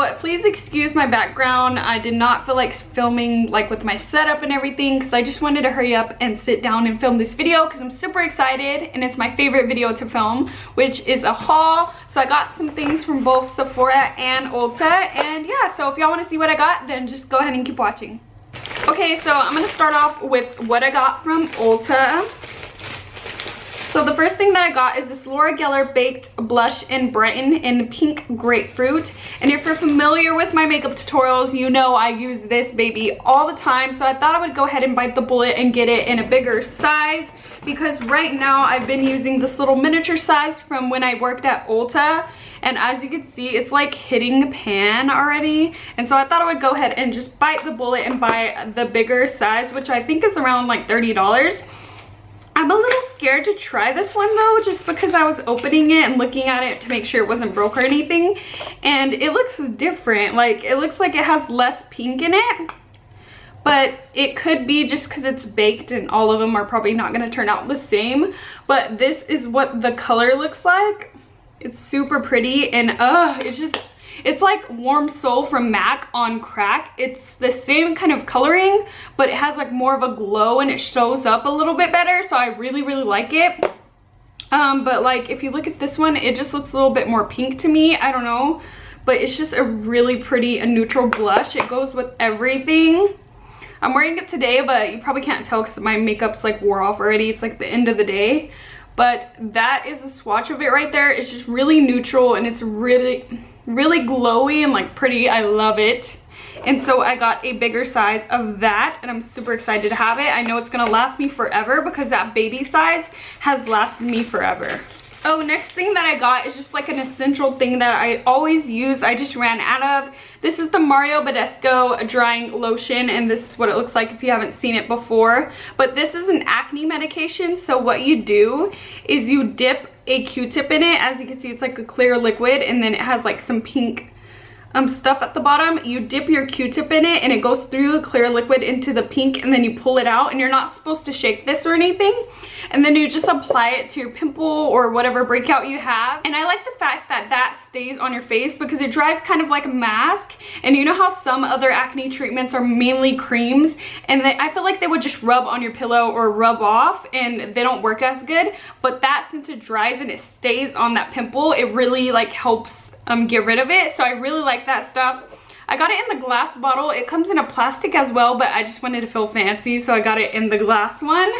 so please excuse my background. I did not feel like filming like with my setup and everything because I just wanted to hurry up and sit down and film this video because I'm super excited and it's my favorite video to film, which is a haul. So I got some things from both Sephora and Ulta, and yeah, so if y'all want to see what I got, then just go ahead and keep watching. Okay, so I'm gonna start off with what I got from Ulta. So the first thing that I got is this Laura Geller Baked Blush and Brighten in Pink Grapefruit. And if you're familiar with my makeup tutorials, you know I use this baby all the time. So I thought I would go ahead and bite the bullet and get it in a bigger size, because right now I've been using this little miniature size from when I worked at Ulta. And as you can see, it's like hitting the pan already. And so I thought I would go ahead and just bite the bullet and buy the bigger size, which I think is around like $30. I'm a little scared to try this one though, just because I was opening it and looking at it to make sure it wasn't broke or anything. And it looks different. Like, it looks like it has less pink in it. But it could be just because it's baked and all of them are probably not going to turn out the same. But this is what the color looks like. It's super pretty, and it's like Warm Soul from MAC on crack. It's the same kind of coloring, but it has like more of a glow and it shows up a little bit better, so I really like it. But like if you look at this one, it just looks a little bit more pink to me. I don't know, but it's just a really pretty and neutral blush. It goes with everything. I'm wearing it today, but you probably can't tell because my makeup's like wore off already. It's like the end of the day. But that is a swatch of it right there. It's just really neutral and it's really glowy and like pretty. I love it. And so I got a bigger size of that and I'm super excited to have it. I know it's gonna last me forever because that baby size has lasted me forever. Oh, next thing that I got is just like an essential thing that I always use. I just ran out of. This is the Mario Badescu drying lotion, and this is what it looks like if you haven't seen it before. But this is an acne medication, so what you do is you dip a Q-tip in it. As you can see, it's like a clear liquid, and then it has like some pink stuff at the bottom. You dip your Q-tip in it and it goes through the clear liquid into the pink, and then you pull it out, and you're not supposed to shake this or anything. And then you just apply it to your pimple or whatever breakout you have. And I like the fact that that stays on your face because it dries kind of like a mask. And you know how some other acne treatments are mainly creams, and I feel like they would just rub on your pillow or rub off and they don't work as good. But that, since it dries and it stays on that pimple, it really like helps get rid of it. So I really like that stuff. I got it in the glass bottle. It comes in a plastic as well, but I just wanted to feel fancy, so I got it in the glass one.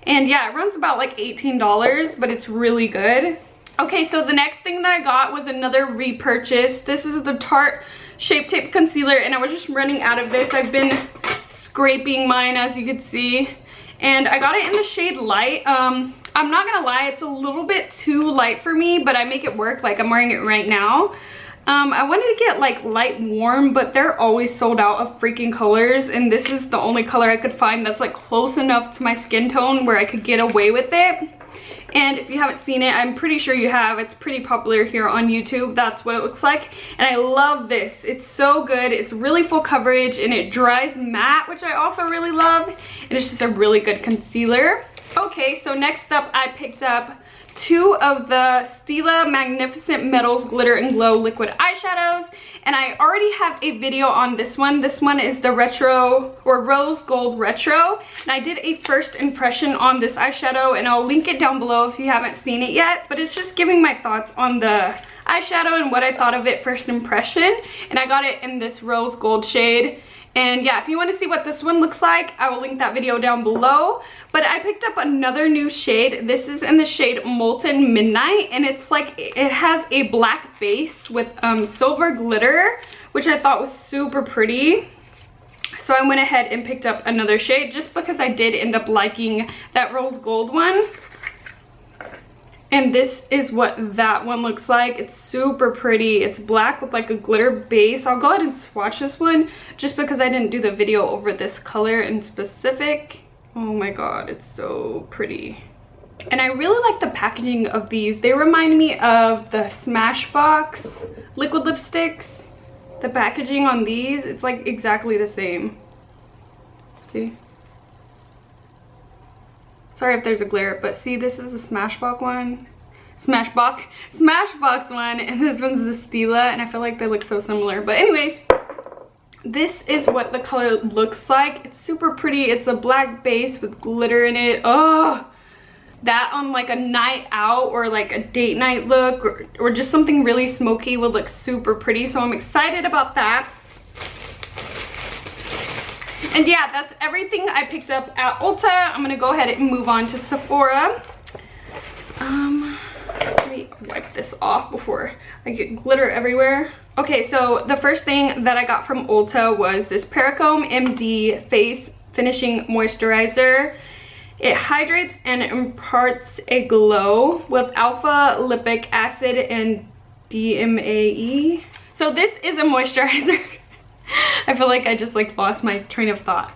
And yeah, it runs about like $18, but it's really good. Okay, so the next thing that I got was another repurchase. This is the Tarte Shape Tape Concealer, and I was just running out of this. I've been scraping mine, as you can see. And I got it in the shade Light. I'm not gonna lie, it's a little bit too light for me, but I make it work. Like, I'm wearing it right now. I wanted to get like light warm, but they're always sold out of freaking colors, and this is the only color I could find that's like close enough to my skin tone where I could get away with it. And if you haven't seen it, I'm pretty sure you have. It's pretty popular here on YouTube. That's what it looks like. And I love this. It's so good. It's really full coverage and it dries matte, which I also really love. And it's just a really good concealer. Okay, so next up I picked up two of the Stila Magnificent Metals Glitter and Glow liquid eyeshadows, and I already have a video on this one. This one is the retro or rose gold retro, and I did a first impression on this eyeshadow, and I'll link it down below if you haven't seen it yet. But it's just giving my thoughts on the eyeshadow and what I thought of it first impression, and I got it in this rose gold shade. And yeah, if you want to see what this one looks like, I will link that video down below. But I picked up another new shade. This is in the shade Molten Midnight, and it's like, it has a black base with silver glitter, which I thought was super pretty. So I went ahead and picked up another shade just because I did end up liking that rose gold one. And this is what that one looks like. It's super pretty. It's black with like a glitter base. I'll go ahead and swatch this one just because I didn't do the video over this color in specific. Oh my god, it's so pretty. And I really like the packaging of these. They remind me of the Smashbox liquid lipsticks. The packaging on these, it's like exactly the same. See? Sorry if there's a glare, but see, this is a Smashbox one. Smashbox one, and this one's the Stila, and I feel like they look so similar. But anyways, this is what the color looks like. It's super pretty. It's a black base with glitter in it. Oh, that on like a night out or like a date night look, or just something really smoky would look super pretty. So I'm excited about that. And yeah, that's everything I picked up at Ulta. I'm gonna go ahead and move on to Sephora. Let me wipe this off before I get glitter everywhere. Okay, so the first thing that I got from Ulta was this Perricome MD Face Finishing Moisturizer. It hydrates and imparts a glow with alpha lipic acid and DMAE. So this is a moisturizer. I feel like I just like lost my train of thought.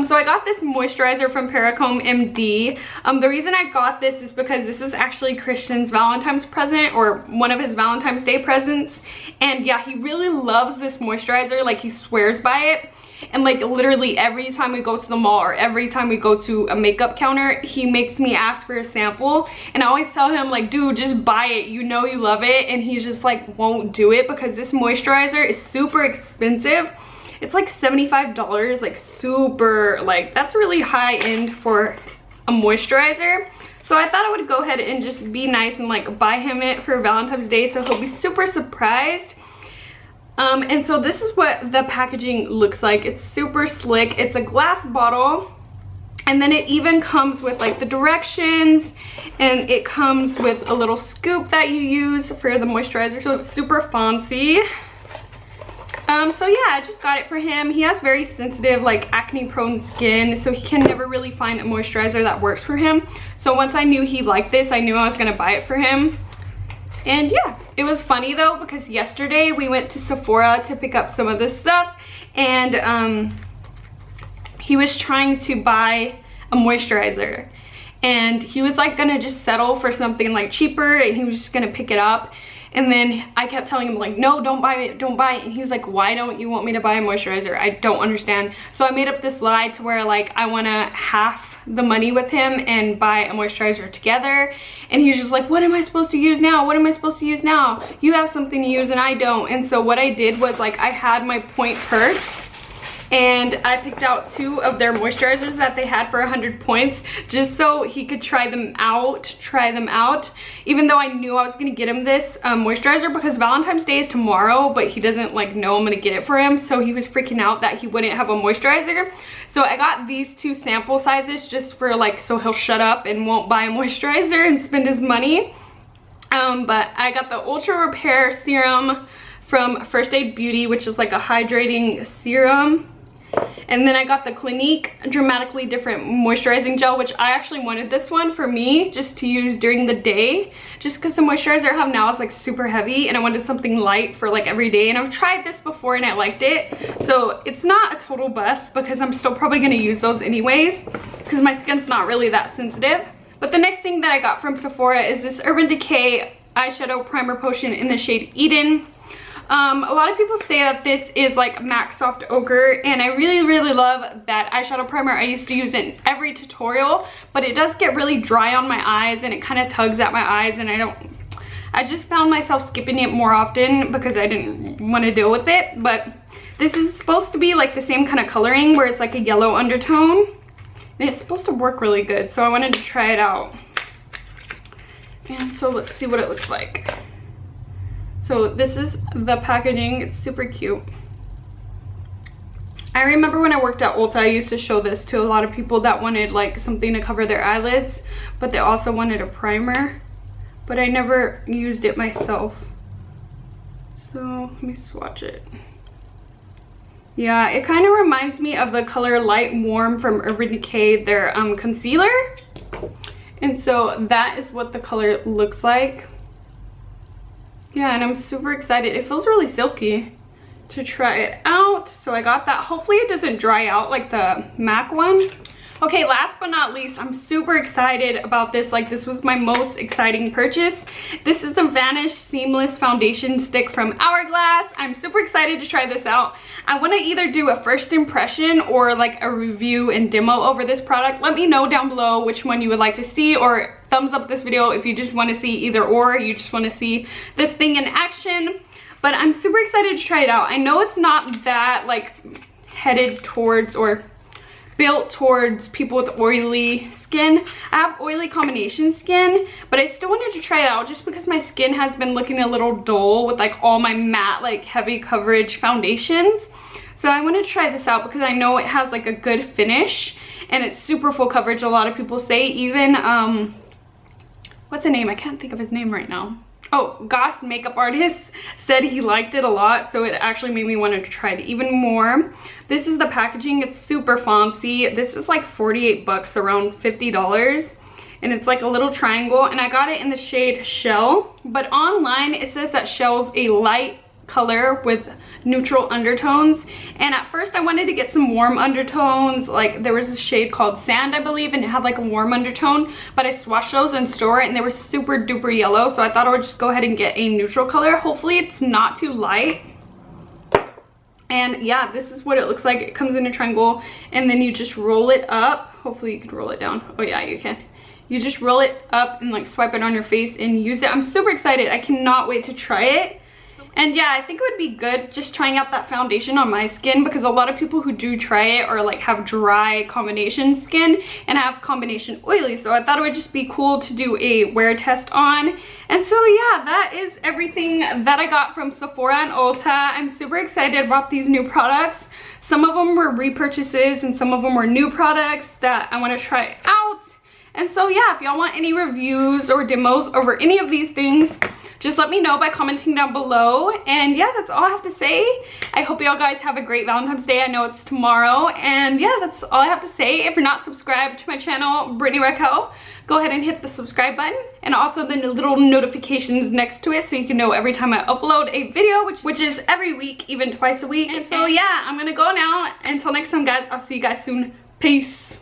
So I got this moisturizer from Perricome MD. The reason I got this is because this is actually Christian's Valentine's present, or one of his Valentine's Day presents. And yeah, he really loves this moisturizer. Like, he swears by it. And like literally every time we go to the mall or every time we go to a makeup counter, he makes me ask for a sample. And I always tell him like, dude, just buy it, you know you love it. And he's just like won't do it because this moisturizer is super expensive. It's like $75, like super, like that's really high end for a moisturizer. So I thought I would go ahead and just be nice and like buy him it for Valentine's Day, so he'll be super surprised. And so this is what the packaging looks like. It's super slick. It's a glass bottle, and then it even comes with like the directions, and it comes with a little scoop that you use for the moisturizer, so it's super fancy. So yeah, I just got it for him. He has very sensitive, like acne prone skin, so he can never really find a moisturizer that works for him. So once I knew he liked this, I knew I was gonna buy it for him. And yeah, it was funny though, because yesterday we went to Sephora to pick up some of this stuff, and he was trying to buy a moisturizer, and he was like gonna just settle for something like cheaper, and he was just gonna pick it up. And then I kept telling him like, no, don't buy it, don't buy it. And he's like, why don't you want me to buy a moisturizer? I don't understand. So I made up this lie to where like I wanna half the money with him and buy a moisturizer together. And he's just like, what am I supposed to use now? What am I supposed to use now? You have something to use and I don't. And so what I did was like, I had my point purse, and I picked out 2 of their moisturizers that they had for 100 points, just so he could try them out, even though I knew I was gonna get him this moisturizer because Valentine's Day is tomorrow, but he doesn't like know I'm gonna get it for him, so he was freaking out that he wouldn't have a moisturizer. So I got these 2 sample sizes just for like, so he'll shut up and won't buy a moisturizer and spend his money. But I got the Ultra Repair Serum from First Aid Beauty, which is like a hydrating serum. And then I got the Clinique Dramatically Different Moisturizing Gel, which I actually wanted this one for me just to use during the day, just because the moisturizer I have now is like super heavy, and I wanted something light for like every day. And I've tried this before and I liked it, so it's not a total bust because I'm still probably going to use those anyways because my skin's not really that sensitive. But the next thing that I got from Sephora is this Urban Decay eyeshadow primer potion in the shade Eden. A lot of people say that this is like MAC Soft Ochre, and I really love that eyeshadow primer. I used to use it in every tutorial, but it does get really dry on my eyes and it kind of tugs at my eyes, and I just found myself skipping it more often because I didn't want to deal with it. But this is supposed to be like the same kind of coloring where it's like a yellow undertone, and it's supposed to work really good, so I wanted to try it out. And so let's see what it looks like. So this is the packaging. It's super cute. I remember when I worked at Ulta, I used to show this to a lot of people that wanted like something to cover their eyelids, but they also wanted a primer, but I never used it myself. So let me swatch it. Yeah, it kind of reminds me of the color Light Warm from Urban Decay, their concealer. And so that is what the color looks like. Yeah, and I'm super excited. It feels really silky to try it out. So I got that. Hopefully it doesn't dry out like the MAC one. Okay, last but not least, I'm super excited about this. Like, this was my most exciting purchase. This is the Vanish Seamless Foundation Stick from Hourglass. I'm super excited to try this out. I want to either do a first impression or like a review and demo over this product. Let me know down below which one you would like to see, or thumbs up this video if you just want to see either or, you just want to see this thing in action. But I'm super excited to try it out. I know it's not that like headed towards or built towards people with oily skin. I have oily combination skin, but I still wanted to try it out just because my skin has been looking a little dull with like all my matte, like heavy coverage foundations. So I wanted to try this out because I know it has like a good finish and it's super full coverage. A lot of people say, even what's the name? I can't think of his name right now. Oh, Goss makeup artist said he liked it a lot, so it actually made me want to try it even more. This is the packaging. It's super fancy. This is like 48 bucks, around $50, and it's like a little triangle, and I got it in the shade Shell, but online it says that Shell's a light color with neutral undertones, and at first I wanted to get some warm undertones. Like there was a shade called Sand, I believe, and it had like a warm undertone, but I swatched those in store and they were super duper yellow, so I thought I would just go ahead and get a neutral color. Hopefully it's not too light. And yeah, this is what it looks like. It comes in a triangle and then you just roll it up. Hopefully you can roll it down. Oh yeah, you can. You just roll it up and like swipe it on your face and use it. I'm super excited. I cannot wait to try it. And yeah, I think it would be good just trying out that foundation on my skin, because a lot of people who do try it are like have dry combination skin and have combination oily. So I thought it would just be cool to do a wear test on. And so yeah, that is everything that I got from Sephora and Ulta. I'm super excited about these new products. Some of them were repurchases and some of them were new products that I want to try out. And so yeah, if y'all want any reviews or demos over any of these things, just let me know by commenting down below. And yeah, that's all I have to say. I hope y'all guys have a great Valentine's Day. I know it's tomorrow. And yeah, that's all I have to say. If you're not subscribed to my channel, BritanyRaquell, go ahead and hit the subscribe button. And also the little notifications next to it so you can know every time I upload a video, which is every week, even twice a week. And so yeah, I'm gonna go now. Until next time, guys, I'll see you guys soon. Peace.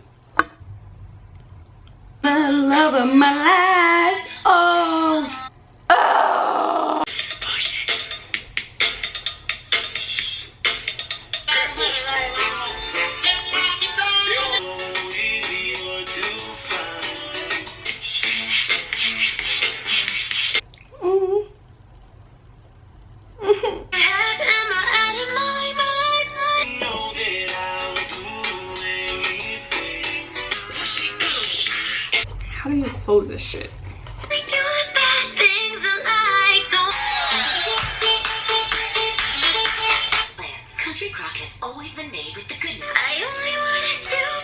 The love of my life. Oh. Oh. How do you close this shit? Country crock has always been made with the goodness. I only wanted to